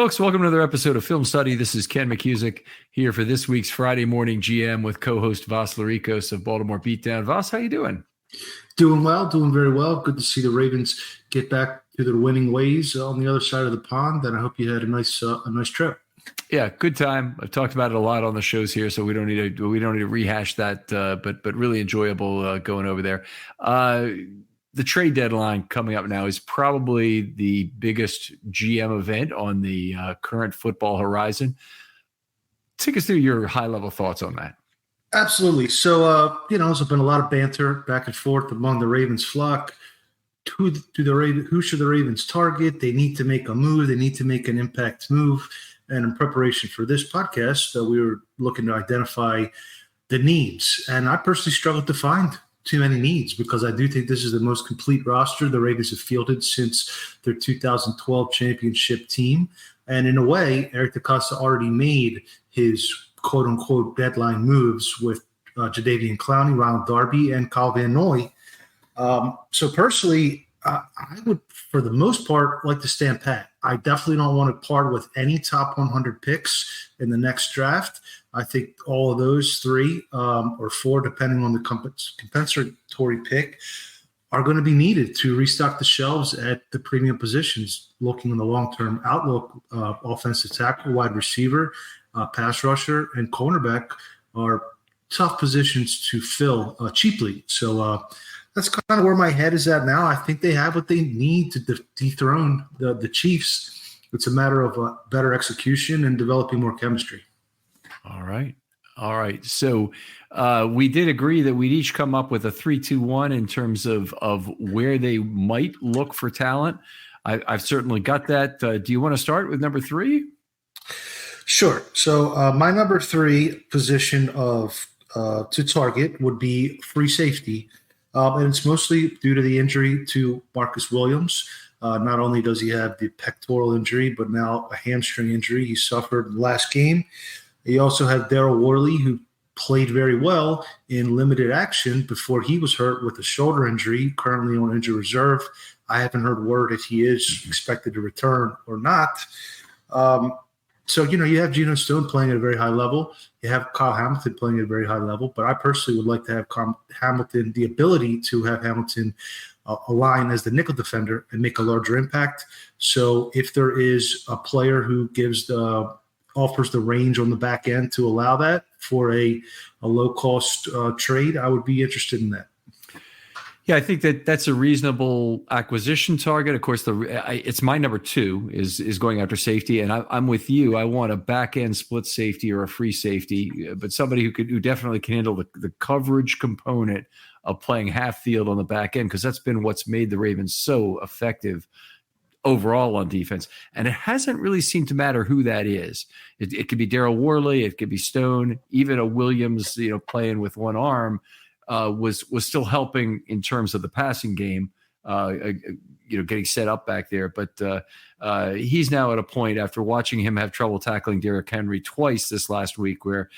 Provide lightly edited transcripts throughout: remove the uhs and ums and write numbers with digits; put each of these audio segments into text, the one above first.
folks. Welcome to another episode of Film Study. This is Ken McCusick here for this week's Friday morning GM with co-host Vas Larikos of Baltimore Beatdown. Vas, how you doing? Doing well, doing very well. Good to see the Ravens get back to their winning ways on the other side of the pond, and I hope you had a nice trip. Yeah, good time. I've talked about it a lot on the shows here, so we don't need to rehash that. But really enjoyable going over there. The trade deadline coming up now is probably the biggest GM event on the current football horizon. Take us through your high-level thoughts on that. Absolutely. So, there's been a lot of banter back and forth among the Ravens flock. Who should the Ravens target? They need to make a move. They need to make an impact move. And in preparation for this podcast, we were looking to identify the needs. And I personally struggled to find too many needs because I do think this is the most complete roster the Ravens have fielded since their 2012 championship team. And in a way, Eric DeCosta already made his quote-unquote deadline moves with Jadeveon Clowney, Ronald Darby, and Kyle Van Noy. So personally, I would, for the most part, like to stand pat. I definitely don't want to part with any top 100 picks in the next draft. I think all of those three or four, depending on the compensatory pick, are going to be needed to restock the shelves at the premium positions, looking in the long-term outlook. Offensive tackle, wide receiver, pass rusher, and cornerback are tough positions to fill cheaply. So that's kind of where my head is at now. I think they have what they need to dethrone the Chiefs. It's a matter of better execution and developing more chemistry. All right. So we did agree that we'd each come up with a 3-2-1 in terms of where they might look for talent. I've certainly got that. Do you want to start with number 3? Sure. So my number 3 position to target would be free safety. And it's mostly due to the injury to Marcus Williams. Not only does he have the pectoral injury, but now a hamstring injury he suffered in the last game. He also had Daryl Worley, who played very well in limited action before he was hurt with a shoulder injury, currently on injured reserve. I haven't heard word if he is expected to return or not. So, you have Geno Stone playing at a very high level. You have Kyle Hamilton playing at a very high level. But I personally would like to have Hamilton, the ability to have Hamilton align as the nickel defender and make a larger impact. So if there is a player who offers the range on the back end to allow that for a low-cost trade, I would be interested in that. Yeah, I think that's a reasonable acquisition target. Of course, it's my number 2 is going after safety, and I'm with you. I want a back end split safety or a free safety, but somebody who definitely can handle the coverage component of playing half field on the back end, because that's been what's made the Ravens so effective overall on defense. And it hasn't really seemed to matter who that is. It could be Daryl Worley, it could be Stone, even a Williams, playing with one arm. Was still helping in terms of the passing game, getting set up back there. But he's now at a point after watching him have trouble tackling Derrick Henry twice this last week where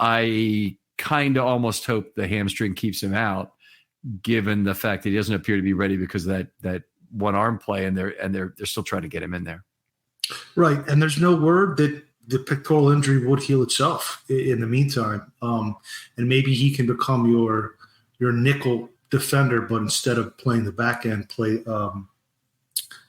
I kind of almost hope the hamstring keeps him out, given the fact that he doesn't appear to be ready because of that one arm play, and they're still trying to get him in there. Right, and there's no word that the pectoral injury would heal itself in the meantime. And maybe he can become your nickel defender, but instead of playing the back end,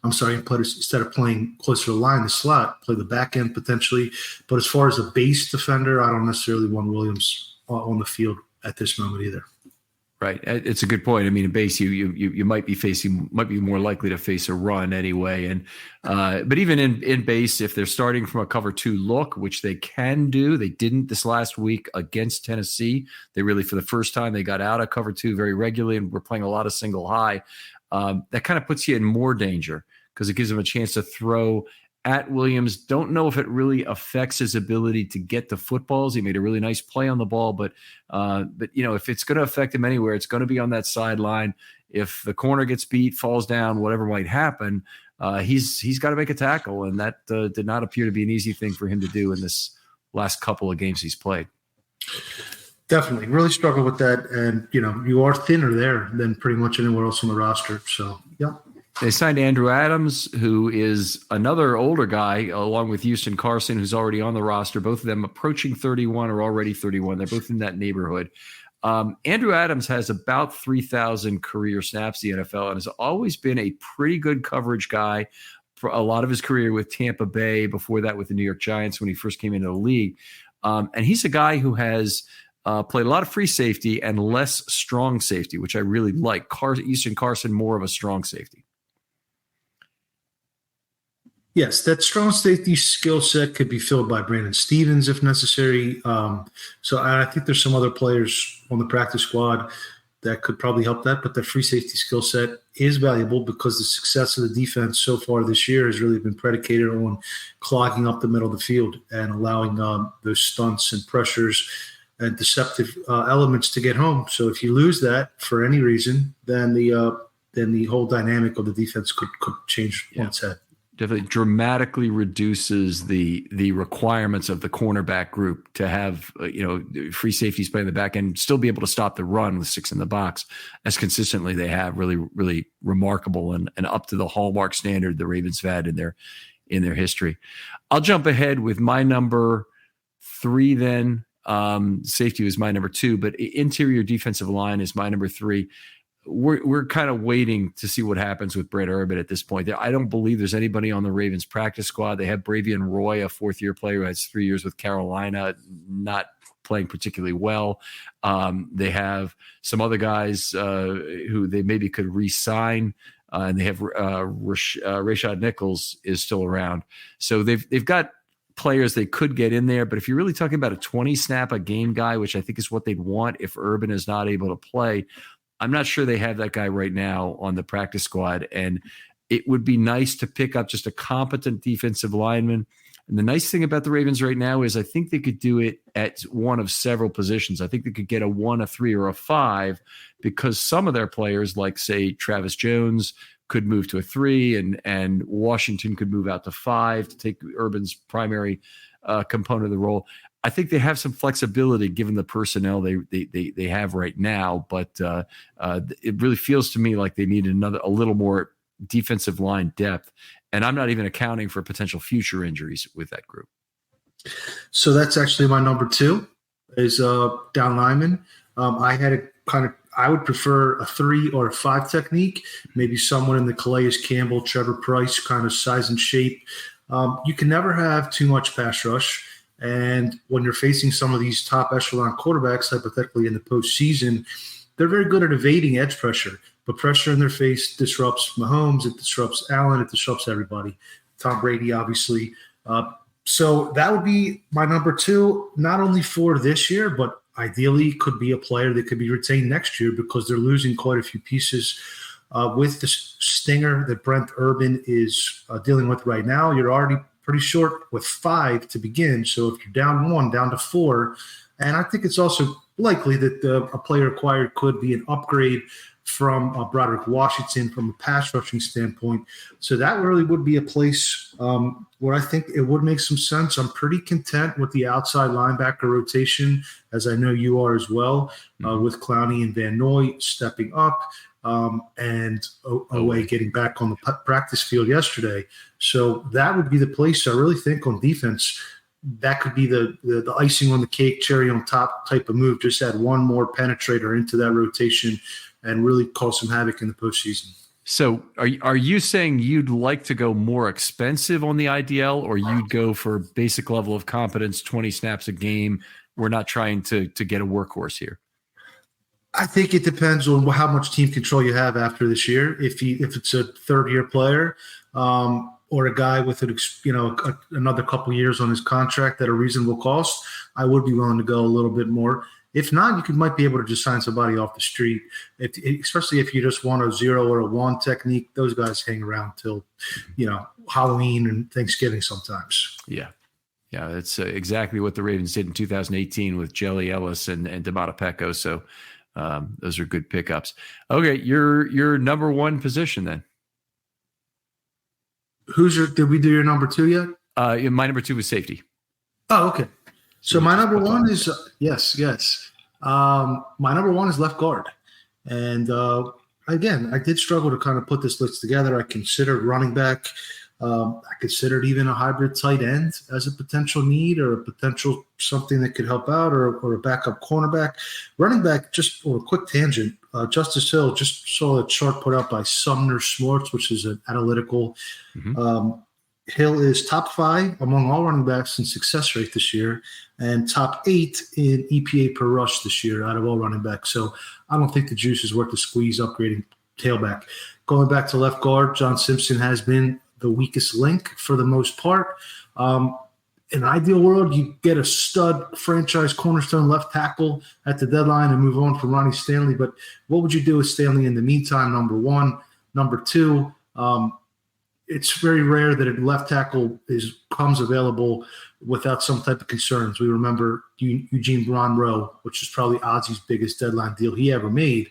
instead of playing closer to the line, the slot, play the back end potentially. But as far as a base defender, I don't necessarily want Williams on the field at this moment either. Right. It's a good point. I mean, in base, you might be more likely to face a run anyway. And but even in base, if they're starting from a cover 2 look, which they can do, they didn't this last week against Tennessee. They really, for the first time, they got out of cover 2 very regularly and were playing a lot of single high. That kind of puts you in more danger because it gives them a chance to throw at Williams. Don't know if it really affects his ability to get the footballs. He made a really nice play on the ball, but if it's going to affect him anywhere, it's going to be on that sideline. If the corner gets beat, falls down, whatever might happen, he's got to make a tackle, and that did not appear to be an easy thing for him to do in this last couple of games he's played. Definitely. Really struggle with that, and you are thinner there than pretty much anywhere else on the roster. So, yeah. They signed Andrew Adams, who is another older guy, along with Houston Carson, who's already on the roster. Both of them approaching 31 or already 31. They're both in that neighborhood. Andrew Adams has about 3,000 career snaps in the NFL and has always been a pretty good coverage guy for a lot of his career with Tampa Bay, before that with the New York Giants when he first came into the league. And he's a guy who has played a lot of free safety and less strong safety, which I really like. Houston Carson, more of a strong safety. Yes, that strong safety skill set could be filled by Brandon Stevens if necessary. So I think there's some other players on the practice squad that could probably help that. But the free safety skill set is valuable because the success of the defense so far this year has really been predicated on clogging up the middle of the field and allowing those stunts and pressures and deceptive elements to get home. So if you lose that for any reason, then the whole dynamic of the defense could change on its head. Definitely dramatically reduces the requirements of the cornerback group to have free safeties play in the back end, still be able to stop the run with 6 in the box as consistently they have. Really, really remarkable and up to the hallmark standard the Ravens have had in their history. I'll jump ahead with my number 3 then. Safety was my number 2, but interior defensive line is my number 3. We're kind of waiting to see what happens with Brett Urban at this point. I don't believe there's anybody on the Ravens practice squad. They have Bravion Roy, a 4th-year player who has 3 years with Carolina, not playing particularly well. They have some other guys who they maybe could re-sign, and they have Rashad Nichols is still around. So they've got players they could get in there. But if you're really talking about a 20-snap a game guy, which I think is what they'd want if Urban is not able to play, I'm not sure they have that guy right now on the practice squad. And it would be nice to pick up just a competent defensive lineman. And the nice thing about the Ravens right now is I think they could do it at one of several positions. I think they could get a 1, a 3, or a 5 because some of their players, like, say, Travis Jones, could move to a 3 and Washington could move out to 5 to take Urban's primary component of the role. I think they have some flexibility given the personnel they have right now, but it really feels to me like they need a little more defensive line depth, and I'm not even accounting for potential future injuries with that group. So that's actually my number 2 is down lineman. I would prefer a 3 or a 5 technique, maybe someone in the Calais Campbell, Trevor Pryce kind of size and shape. You can never have too much pass rush. And when you're facing some of these top echelon quarterbacks, hypothetically in the postseason, they're very good at evading edge pressure. But pressure in their face disrupts Mahomes, it disrupts Allen, it disrupts everybody. Tom Brady, obviously. So that would be my number 2, not only for this year, but ideally could be a player that could be retained next year because they're losing quite a few pieces. With the stinger that Brent Urban is dealing with right now, you're already pretty short with 5 to begin. So if you're down 1, down to 4, and I think it's also likely that a player acquired could be an upgrade from Broderick Washington from a pass rushing standpoint. So that really would be a place where I think it would make some sense. I'm pretty content with the outside linebacker rotation, as I know you are as well, with Clowney and Van Noy stepping up. And Away getting back on the practice field yesterday. So that would be the place I really think on defense. That could be the icing on the cake, cherry on top type of move. Just add one more penetrator into that rotation and really cause some havoc in the postseason. So are you saying you'd like to go more expensive on the IDL, or you'd go for basic level of competence, 20 snaps a game? We're not trying to get a workhorse here. I think it depends on how much team control you have after this year. If it's a 3rd-year player or a guy with another couple years on his contract at a reasonable cost, I would be willing to go a little bit more. If not, you might be able to just sign somebody off the street, especially if you just want a 0 or a 1 technique. Those guys hang around till Halloween and Thanksgiving sometimes. Yeah. Yeah, that's exactly what the Ravens did in 2018 with Jelly Ellis and D'Amato Pecco. So those are good pickups. Okay, your number 1 position then. Did we do your number 2 yet? My number 2 was safety. Oh, okay. So my number 1 is yes. My number 1 is left guard, and again, I did struggle to kind of put this list together. I considered running back. I considered even a hybrid tight end as a potential need or a potential something that could help out, or a backup cornerback. Running back, just for a quick tangent, Justice Hill, just saw a chart put out by Sumner Schwartz, which is an analytical. Hill is top 5 among all running backs in success rate this year and top 8 in EPA per rush this year out of all running backs. So I don't think the juice is worth the squeeze upgrading tailback. Going back to left guard, John Simpson has been the weakest link for the most part. In an ideal world, you get a stud franchise cornerstone left tackle at the deadline and move on from Ronnie Stanley. But what would you do with Stanley in the meantime, number one? Number two, it's very rare that a left tackle comes available without some type of concerns. We remember Eugene Monroe, which is probably Ozzie's biggest deadline deal he ever made,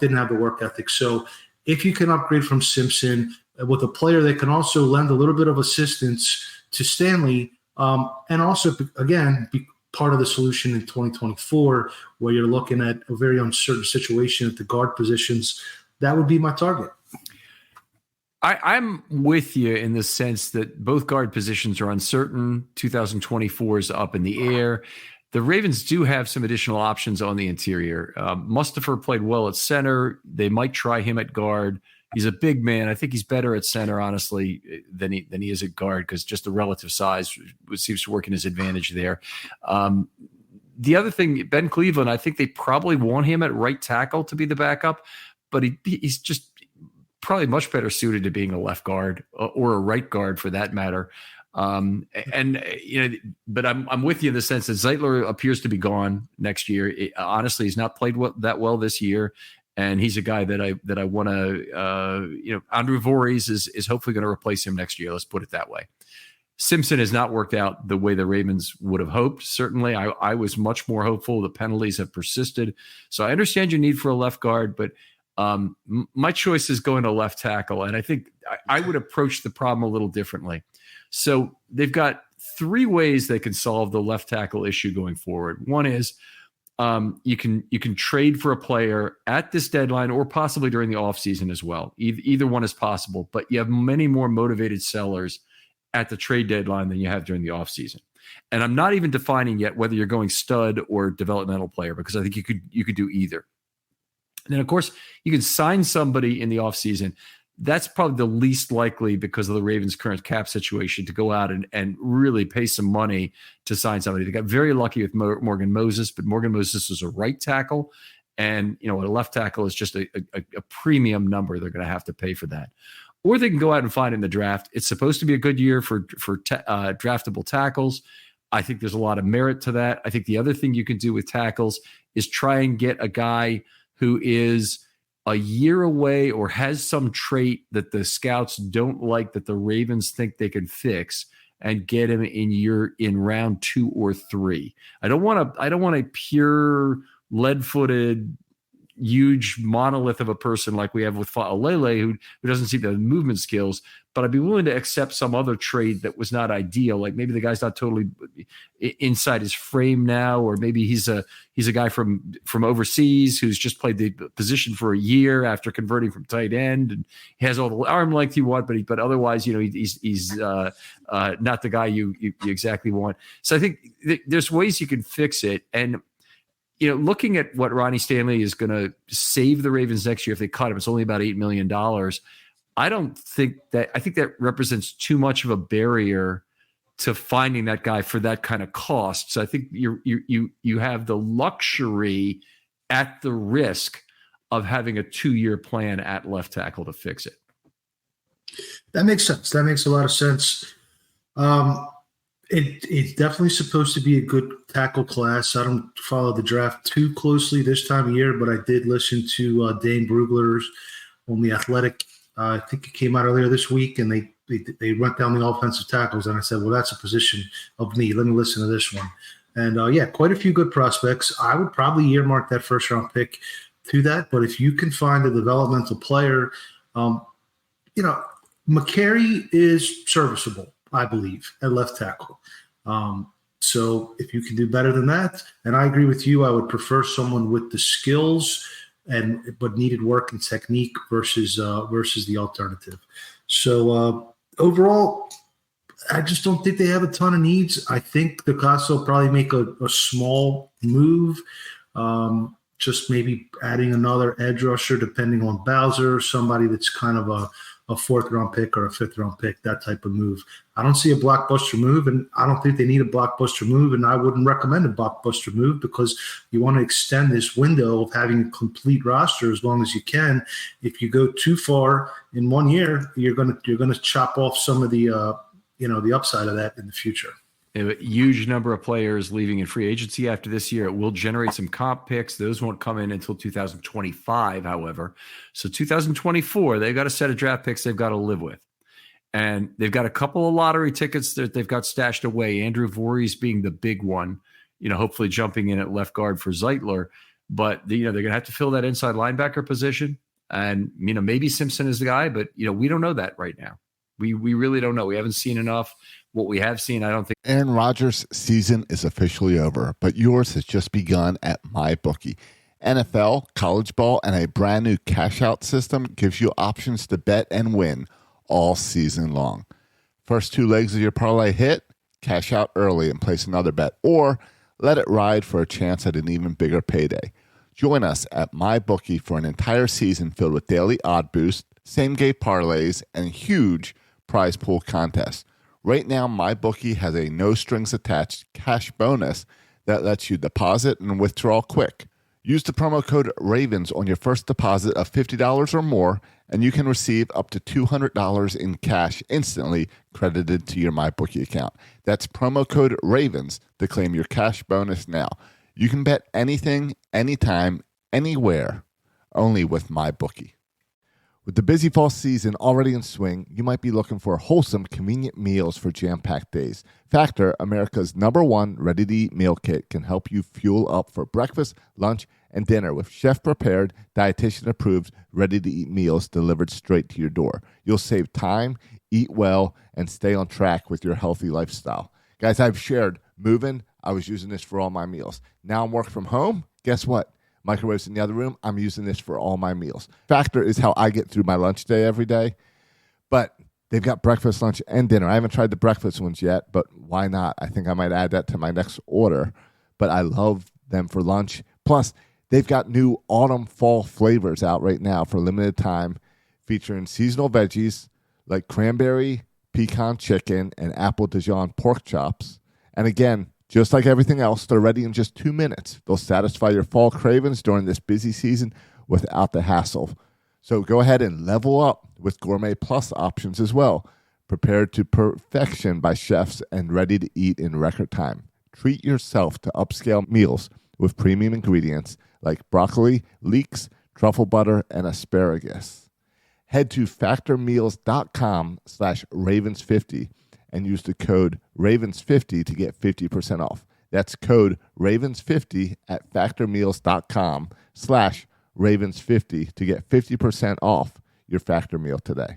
didn't have the work ethic. So if you can upgrade from Simpson with a player that can also lend a little bit of assistance to Stanley, and also, again, be part of the solution in 2024, where you're looking at a very uncertain situation at the guard positions, that would be my target. I'm with you in the sense that both guard positions are uncertain. 2024 is up in the air. The Ravens do have some additional options on the interior. Mustafa played well at center. They might try him at guard. He's a big man. I think he's better at center, honestly, than he is at guard, because just the relative size seems to work in his advantage there. The other thing, Ben Cleveland, I think they probably want him at right tackle to be the backup, but he's just probably much better suited to being a left guard or a right guard for that matter. But I'm with you in the sense that Zeitler appears to be gone next year. Honestly, he's not played that well this year. And he's a guy that I want to, Andrew Voorhees is hopefully going to replace him next year. Let's put it that way. Simpson has not worked out the way the Ravens would have hoped. Certainly, I was much more hopeful. The penalties have persisted. So I understand your need for a left guard, but my choice is going to left tackle. And I think I would approach the problem a little differently. So they've got 3 ways they can solve the left tackle issue going forward. One is you can trade for a player at this deadline or possibly during the offseason as well. Either one is possible, but you have many more motivated sellers at the trade deadline than you have during the offseason. And I'm not even defining yet whether you're going stud or developmental player, because I think you could do either. And then, of course, you can sign somebody in the offseason. That's probably the least likely because of the Ravens' current cap situation to go out and really pay some money to sign somebody. They got very lucky with Morgan Moses, but Morgan Moses is a right tackle. And, a left tackle is just a premium number. They're going to have to pay for that. Or they can go out and find in the draft. It's supposed to be a good year for draftable tackles. I think there's a lot of merit to that. I think the other thing you can do with tackles is try and get a guy who is a year away or has some trait that the scouts don't like that the Ravens think they can fix, and get him in round 2 or 3. I don't want a pure lead-footed huge monolith of a person like we have with Fa'alele, who doesn't seem to have movement skills, but I'd be willing to accept some other trade that was not ideal. Like maybe the guy's not totally inside his frame now, or maybe he's a guy from overseas who's just played the position for a year after converting from tight end, and he has all the arm length you want, but otherwise, he's not the guy you exactly want. So I think there's ways you can fix it. And looking at what Ronnie Stanley is going to save the Ravens next year if they cut him, it's only about $8 million. I think that represents too much of a barrier to finding that guy for that kind of cost. So I think you have the luxury at the risk of having a 2-year plan at left tackle to fix it. That makes sense. That makes a lot of sense. It's definitely supposed to be a good tackle class. I don't follow the draft too closely this time of year, but I did listen to Dane Brugler's on The Athletic. I think it came out earlier this week, and they went down the offensive tackles, and I said, well, that's a position of need. Let me listen to this one. And, quite a few good prospects. I would probably earmark that first-round pick to that, but if you can find a developmental player, McCary is serviceable, I believe, at left tackle. So if you can do better than that, and I agree with you, I would prefer someone with the skills but needed work and technique versus the alternative. So overall, I just don't think they have a ton of needs. I think the Casa will probably make a small move, just maybe adding another edge rusher, depending on Bowser, somebody that's kind of a fourth-round pick or a fifth-round pick, that type of move. I don't see a blockbuster move, and I don't think they need a blockbuster move, and I wouldn't recommend a blockbuster move because you want to extend this window of having a complete roster as long as you can. If you go too far in 1 year, you're gonna chop off some of the the upside of that in the future. A huge number of players leaving in free agency after this year. It will generate some comp picks. Those won't come in until 2025, however. So 2024, they've got a set of draft picks they've got to live with. And they've got a couple of lottery tickets that they've got stashed away. Andrew Voorhees being the big one, hopefully jumping in at left guard for Zeitler. But, they're going to have to fill that inside linebacker position. And, maybe Simpson is the guy, but, we don't know that right now. We really don't know. We haven't seen enough. What we have seen, I don't think. Aaron Rodgers' season is officially over, but yours has just begun at MyBookie. NFL, college ball, and a brand new cash-out system gives you options to bet and win all season long. First two legs of your parlay hit, cash out early and place another bet, or let it ride for a chance at an even bigger payday. Join us at MyBookie for an entire season filled with daily odd boost, same-game parlays, and huge prize pool contests. Right now, MyBookie has a no-strings-attached cash bonus that lets you deposit and withdraw quick. Use the promo code RAVENS on your first deposit of $50 or more, and you can receive up to $200 in cash instantly credited to your MyBookie account. That's promo code RAVENS to claim your cash bonus now. You can bet anything, anytime, anywhere, only with MyBookie. With the busy fall season already in swing, you might be looking for wholesome, convenient meals for jam-packed days. Factor, America's #1 ready-to-eat meal kit, can help you fuel up for breakfast, lunch, and dinner with chef-prepared, dietitian-approved, ready-to-eat meals delivered straight to your door. You'll save time, eat well, and stay on track with your healthy lifestyle. Guys, I've shared moving. I was using this for all my meals. Now I'm working from home. Guess what? Microwaves in the other room. I'm using this for all my meals. Factor is how I get through my lunch day every day. But they've got breakfast, lunch, and dinner. I haven't tried the breakfast ones yet, but why not? I think I might add that to my next order. But I love them for lunch. Plus, they've got new autumn fall flavors out right now for limited time, featuring seasonal veggies like cranberry, pecan chicken, and apple Dijon pork chops. And again, just like everything else, they're ready in just 2 minutes. They'll satisfy your fall cravings during this busy season without the hassle. So go ahead and level up with Gourmet Plus options as well. Prepared to perfection by chefs and ready to eat in record time. Treat yourself to upscale meals with premium ingredients like broccoli, leeks, truffle butter, and asparagus. Head to factormeals.com/Ravens50 and use the code RAVENS50 to get 50% off. That's code RAVENS50 at factormeals.com/Ravens50 to get 50% off your Factor meal today.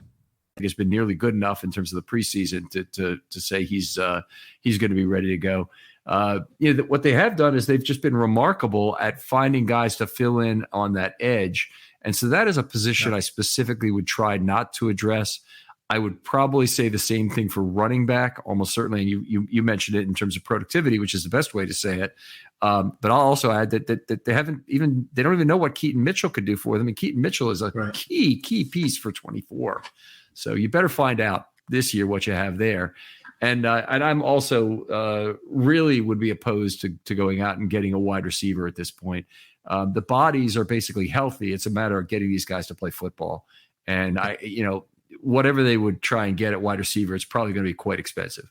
It's been nearly good enough in terms of the preseason to say he's going to be ready to go. What they have done is they've just been remarkable at finding guys to fill in on that edge. And so that is a position I specifically would try not to address. I would probably say the same thing for running back, almost certainly. And you mentioned it in terms of productivity, which is the best way to say it. But I'll also add that they don't even know what Keaton Mitchell could do for them. And Keaton Mitchell is a key piece for 24. So you better find out this year what you have there. And I'm also really would be opposed to going out and getting a wide receiver at this point. The bodies are basically healthy. It's a matter of getting these guys to play football. And whatever they would try and get at wide receiver, it's probably going to be quite expensive.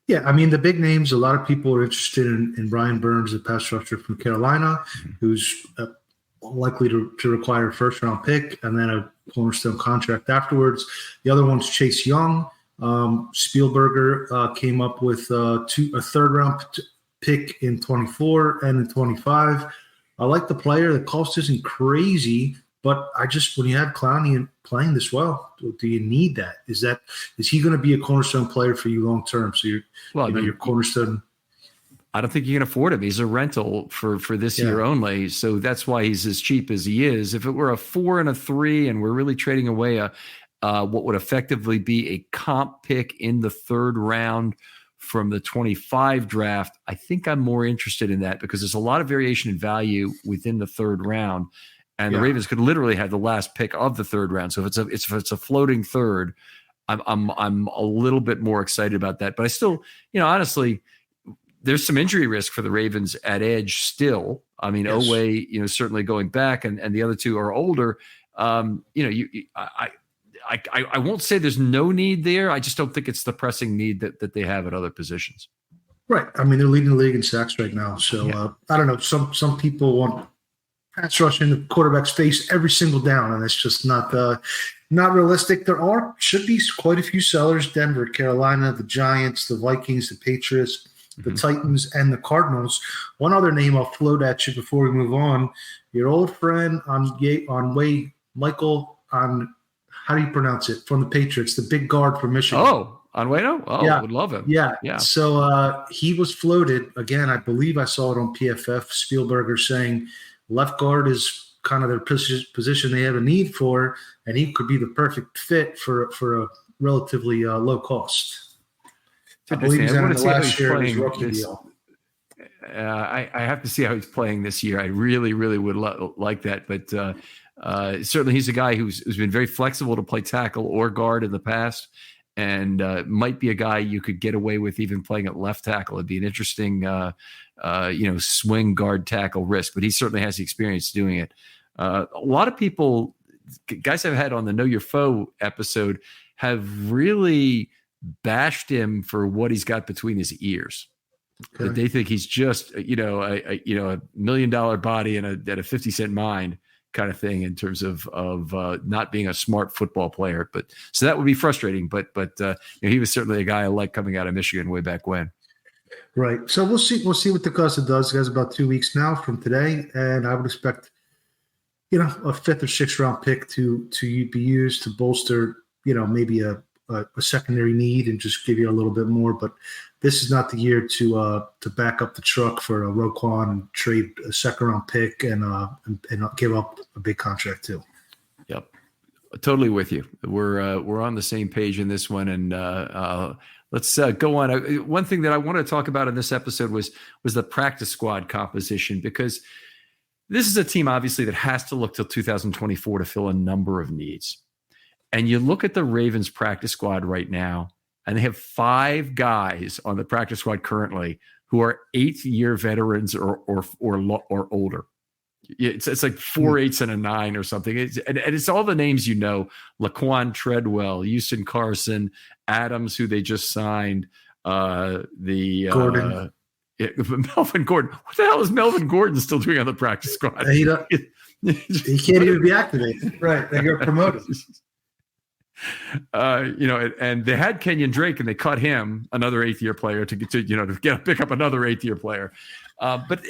Yeah, I mean, the big names, a lot of people are interested in Brian Burns, the pass rusher from Carolina, who's likely to require a first-round pick and then a cornerstone contract afterwards. The other one's Chase Young. Spielberger came up with a third-round pick in 24 and in 25. I like the player. The cost isn't crazy, but when you have Clowney playing this well, do you need that? Is he going to be a cornerstone player for you long term? So your cornerstone. I don't think you can afford him. He's a rental for this year only. So that's why he's as cheap as he is. If it were a 4 and a 3 and we're really trading away what would effectively be a comp pick in the third round from the 25 draft, I think I'm more interested in that because there's a lot of variation in value within the third round. And the Ravens could literally have the last pick of the third round. So if it's a floating third, I'm a little bit more excited about that. But I still, honestly, there's some injury risk for the Ravens at edge still. I mean, yes. Oweh, certainly going back, and the other two are older. I won't say there's no need there. I just don't think it's the pressing need that they have at other positions. Right. I mean, they're leading the league in sacks right now. So I don't know. Some people want pass rush in the quarterback's face every single down, and it's just not realistic. There should be quite a few sellers: Denver, Carolina, the Giants, the Vikings, the Patriots, the Titans, and the Cardinals. One other name I'll float at you before we move on: your old friend Michael how do you pronounce it, from the Patriots, the big guard from Michigan. Oh, Onwenu? Oh, yeah. I would love him. Yeah. So he was floated again. I believe I saw it on PFF. Spielberger saying left guard is kind of their position they have a need for, and he could be the perfect fit for a relatively low cost. I believe he's in the last year of his rookie deal. I have to see how he's playing this year. I really, really would like that. But certainly he's a guy who's been very flexible to play tackle or guard in the past, and might be a guy you could get away with even playing at left tackle. It'd be an interesting, swing guard tackle risk. But he certainly has the experience doing it. A lot of people, guys I've had on the Know Your Foe episode, have really bashed him for what he's got between his ears. Okay. That they think he's just, a $1 million body and a 50-cent mind kind of thing in terms of not being a smart football player. But so that would be frustrating. But he was certainly a guy I liked coming out of Michigan way back when. Right. So we'll see what DeCosta does. He has about 2 weeks now from today, and I would expect, a 5th or 6th round pick to be used to bolster, maybe a secondary need and just give you a little bit more. But this is not the year to back up the truck for a Roquan and trade a 2nd round pick and give up a big contract too. Yep, totally with you. We're on the same page in this one, and let's go on. One thing that I wanted to talk about in this episode was the practice squad composition, because this is a team obviously that has to look till 2024 to fill a number of needs. And you look at the Ravens practice squad right now, and they have 5 guys on the practice squad currently who are 8th-year veterans or older. It's like 4 8s and a 9 or something. And it's all the names Laquan Treadwell, Houston Carson, Adams, who they just signed, Gordon. Melvin Gordon. What the hell is Melvin Gordon still doing on the practice squad? He can't even be activated. Right. They got promoted. And they had Kenyon Drake, and they cut him, another 8th-year player, to pick up another 8th-year player. But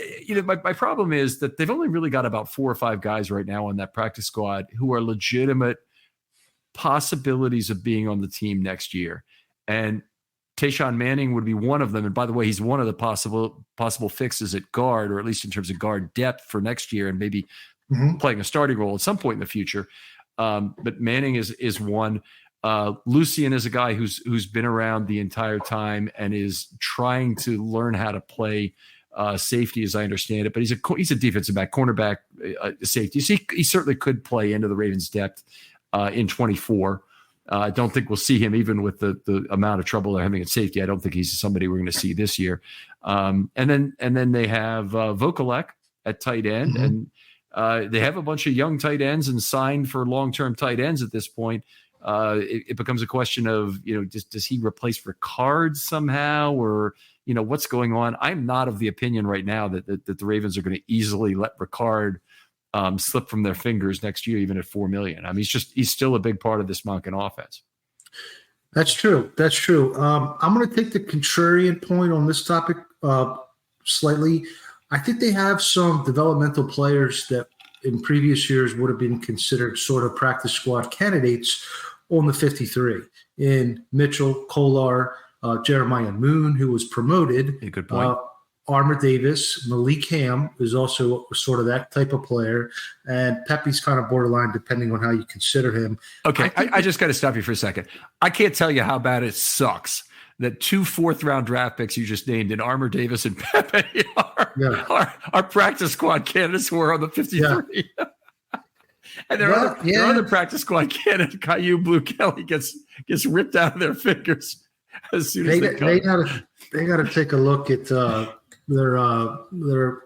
my problem is that they've only really got about 4 or 5 guys right now on that practice squad who are legitimate possibilities of being on the team next year. And Tayshaun Manning would be one of them. And by the way, he's one of the possible fixes at guard, or at least in terms of guard depth for next year, and maybe playing a starting role at some point in the future. But Manning is one. Lucien is a guy who's been around the entire time and is trying to learn how to play safety, as I understand it. But he's a defensive back, cornerback, safety. So he certainly could play into the Ravens' depth in 24. I don't think we'll see him, even with the amount of trouble they're having at safety. I don't think he's somebody we're going to see this year. And then they have Vokalek at tight end, and they have a bunch of young tight ends and signed for long-term tight ends at this point. It becomes a question of, does he replace Ricard somehow, or, what's going on? I'm not of the opinion right now that the Ravens are going to easily let Ricard slip from their fingers next year, even at $4 million. I mean, he's still a big part of this Monken offense. That's true. I'm going to take the contrarian point on this topic slightly. I think they have some developmental players that in previous years would have been considered sort of practice squad candidates on the 53. In Mitchell, Kolar, Jeremiah Moon, who was promoted. Good point. Armour Davis. Malik Ham is also sort of that type of player. And Pepe's kind of borderline depending on how you consider him. Okay, I just got to stop you for a second. I can't tell you how bad it sucks that 2 4th-round draft picks you just named in Armour Davis and Pepe are practice squad candidates who are on the 53. Yeah. And their other practice squad candidate, Caillou Blue Kelly, gets ripped out of their fingers as soon as they got to take a look at their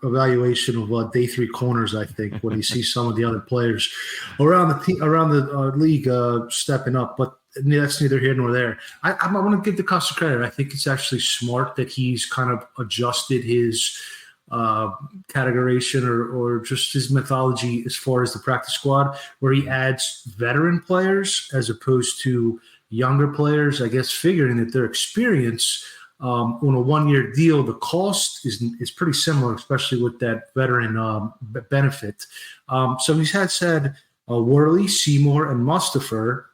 evaluation of day 3 corners. I think when you see some of the other players around the league stepping up, but that's neither here nor there. I want to give the Costa credit. I think it's actually smart that he's kind of adjusted his categorization or just his methodology as far as the practice squad, where he adds veteran players as opposed to younger players, I guess figuring that their experience on a 1-year deal, the cost is pretty similar, especially with that veteran benefit. So he's said Worley, Seymour, and Mustafa,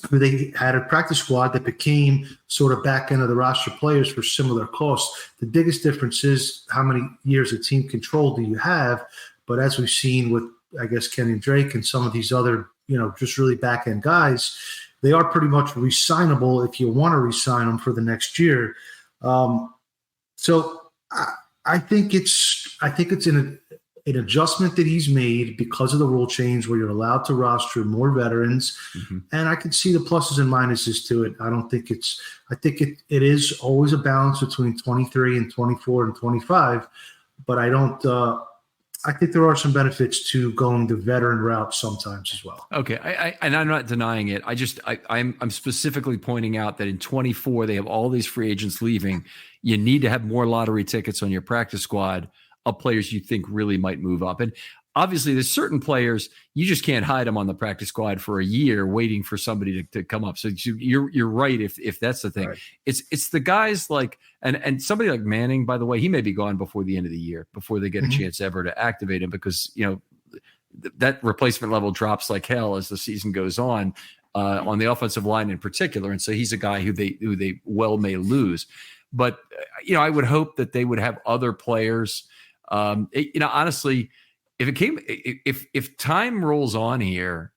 who they had a practice squad that became sort of back end of the roster players for similar costs. The biggest difference is how many years of team control do you have? But as we've seen with, I guess, Kenny Drake and some of these other, just really back end guys, they are pretty much re-signable if you want to re-sign them for the next year. So I think it's an adjustment that he's made because of the rule change where you're allowed to roster more veterans. Mm-hmm. And I can see the pluses and minuses to it. I think it is always a balance between 23 and 24 and 25, but I think there are some benefits to going the veteran route sometimes as well. Okay. And I'm not denying it. I'm specifically pointing out that in 24, they have all these free agents leaving. You need to have more lottery tickets on your practice squad of players you think really might move up. And obviously there's certain players, you just can't hide them on the practice squad for a year waiting for somebody to come up. So you're right. If that's the thing, right. It's the guys like, and somebody like Manning, by the way, he may be gone before the end of the year, before they get a chance ever to activate him, because, that replacement level drops like hell as the season goes on the offensive line in particular. And so he's a guy who they well may lose, but I would hope that they would have other players. Honestly, if time rolls on here,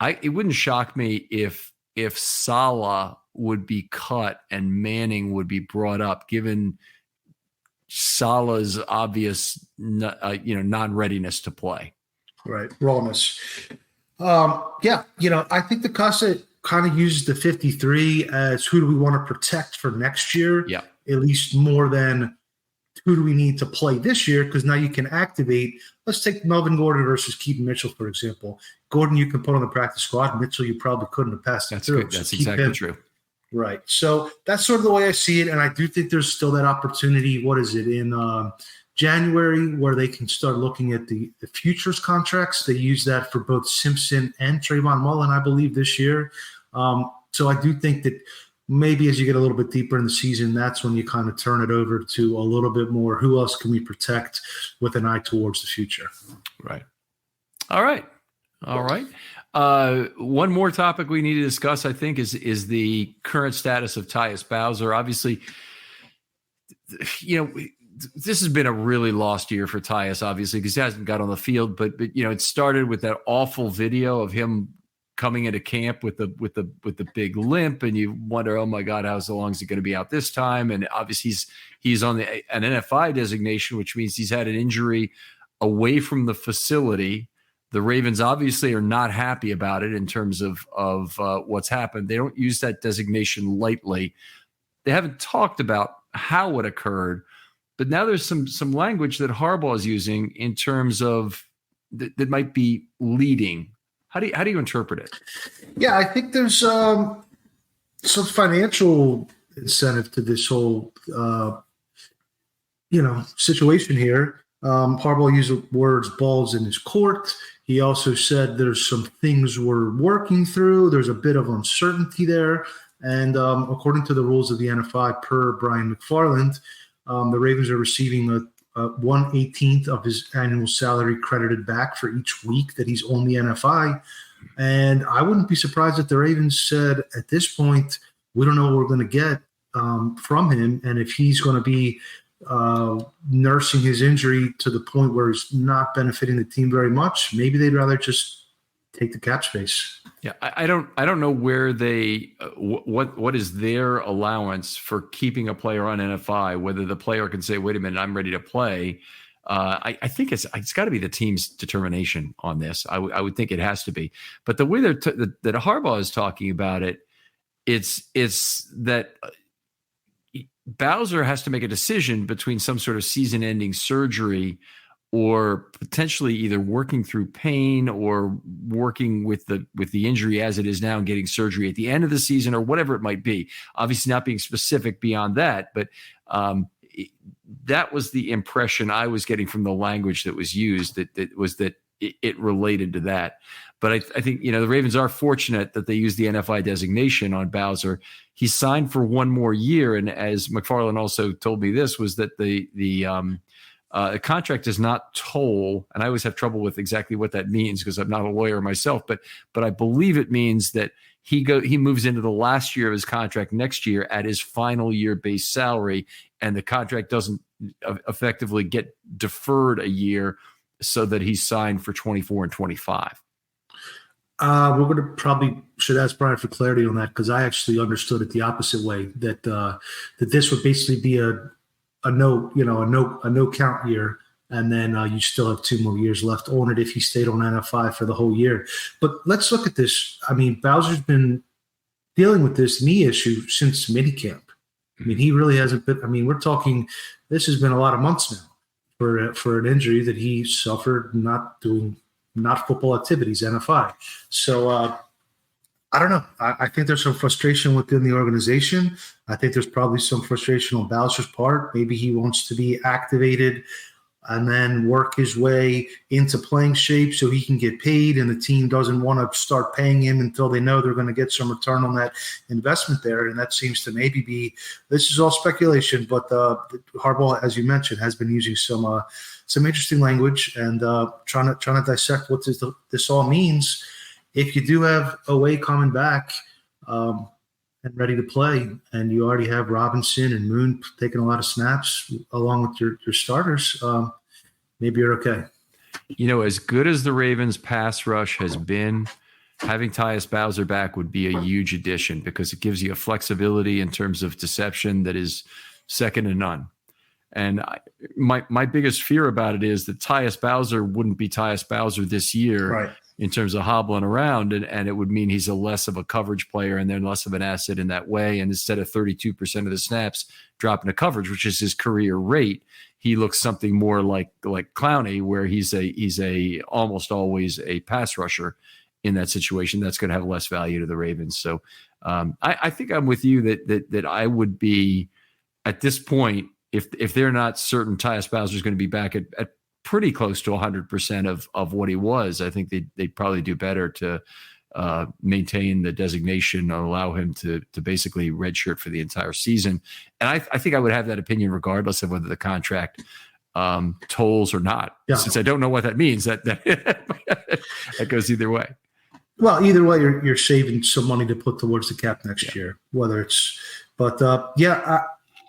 it wouldn't shock me if Saleh would be cut and Manning would be brought up, given Saleh's obvious, non-readiness to play. Right, rawness. I think the Costa kind of uses the 53 as who do we want to protect for next year? Yeah, at least more than who do we need to play this year? Because now you can activate. Let's take Melvin Gordon versus Keaton Mitchell, for example. Gordon you can put on the practice squad. Mitchell you probably couldn't have passed it through. That's exactly true. Right. So that's sort of the way I see it. And I do think there's still that opportunity. What is it, in January, where they can start looking at the futures contracts. They use that for both Simpson and Trayvon Mullen, I believe, this year. So I do think that maybe as you get a little bit deeper in the season, that's when you kind of turn it over to a little bit more, who else can we protect with an eye towards the future? Right. All right. One more topic we need to discuss, I think, is the current status of Tyus Bowser. Obviously, this has been a really lost year for Tyus, obviously, because he hasn't got on the field. But it started with that awful video of him coming into camp with the big limp, and you wonder, oh my God, how long is he going to be out this time? And obviously he's on an NFI designation, which means he's had an injury away from the facility. The Ravens obviously are not happy about it in terms of what's happened. They don't use that designation lightly. They haven't talked about how it occurred, but now there's some language that Harbaugh is using in terms of that might be leading. How do you interpret it? Yeah, I think there's some financial incentive to this whole situation here. Harbaugh used the words "balls in his court." He also said there's some things we're working through. There's a bit of uncertainty there, and according to the rules of the NFI, per Brian McFarland, the Ravens are receiving a 1/18th of his annual salary credited back for each week that he's on the NFI. And I wouldn't be surprised if the Ravens said at this point, we don't know what we're going to get from him. And if he's going to be nursing his injury to the point where he's not benefiting the team very much. Maybe they'd rather just take the cap space. Yeah, I don't know where they what is their allowance for keeping a player on NFI. Whether the player can say, "Wait a minute, I'm ready to play." I think it's got to be the team's determination on this. I would think it has to be. But the way that Harbaugh is talking about it, it's that Bowser has to make a decision between some sort of season-ending surgery or potentially either working through pain or working with the injury as it is now and getting surgery at the end of the season or whatever it might be. Obviously not being specific beyond that, but that was the impression I was getting from the language that was used, that it related to that. But I think, the Ravens are fortunate that they used the NFI designation on Bowser. He signed for one more year. And as McFarland also told me, this was that the contract does not toll. And I always have trouble with exactly what that means because I'm not a lawyer myself, but I believe it means that he moves into the last year of his contract next year at his final year base salary, and the contract doesn't effectively get deferred a year so that he's signed for 24 and 25. We're going to probably should ask Brian for clarity on that, because I actually understood it the opposite way, that this would basically be a no count year, and then you still have 2 more years left on it if he stayed on NFI for the whole year. But let's look at this. I mean, Bowser's been dealing with this knee issue since minicamp. I mean, he really hasn't been. I mean, we're talking. This has been a lot of months now for an injury that he suffered not football activities, NFI. So I don't know. I think there's some frustration within the organization. I think there's probably some frustration on Bowser's part. Maybe he wants to be activated and then work his way into playing shape so he can get paid, and the team doesn't want to start paying him until they know they're going to get some return on that investment there. And that seems to maybe be – this is all speculation, but Harbaugh, as you mentioned, has been using some interesting language and trying to dissect what this all means. If you do have Away coming back and ready to play, and you already have Robinson and Moon taking a lot of snaps along with your starters, maybe you're okay. As good as the Ravens pass rush has been, having Tyus Bowser back would be a huge addition, because it gives you a flexibility in terms of deception that is second to none. And my biggest fear about it is that Tyus Bowser wouldn't be Tyus Bowser this year, right, in terms of hobbling around, and it would mean he's a less of a coverage player and then less of an asset in that way. And instead of 32% of the snaps dropping to coverage, which is his career rate, he looks something more like Clowney, where he's a almost always a pass rusher in that situation. That's going to have less value to the Ravens. So I think I'm with you that I would be at this point, if they're not certain Tyus Bowser is going to be back at pretty close to 100% of what he was, I think they'd probably do better to maintain the designation and allow him to basically redshirt for the entire season. And I think I would have that opinion regardless of whether the contract tolls or not. Yeah. Since I don't know what that means, that goes either way. Well, either way, you're saving some money to put towards the cap next year. Whether it's, but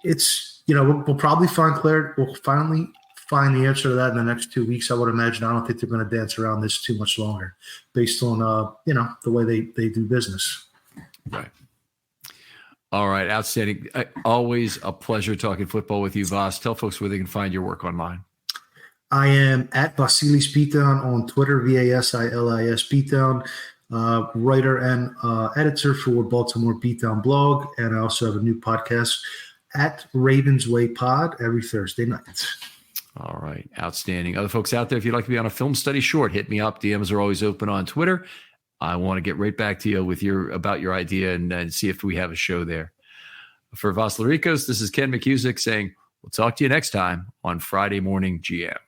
it's we'll probably find clarity. We'll finally find the answer to that in the next 2 weeks, I would imagine. I don't think they're going to dance around this too much longer, based on the way they do business. Right. All right, outstanding. Always a pleasure talking football with you, Vas. Tell folks where they can find your work online. I am at Vasilis Beatdown on Twitter, Vasilis Beatdown, writer and editor for Baltimore Beatdown blog, and I also have a new podcast at Ravens Way Pod every Thursday night. All right. Outstanding. Other folks out there, if you'd like to be on a film study short, hit me up. DMs are always open on Twitter. I want to get right back to you with about your idea and see if we have a show there. For Vas Laricos, this is Ken McCusick saying, we'll talk to you next time on Friday Morning GM.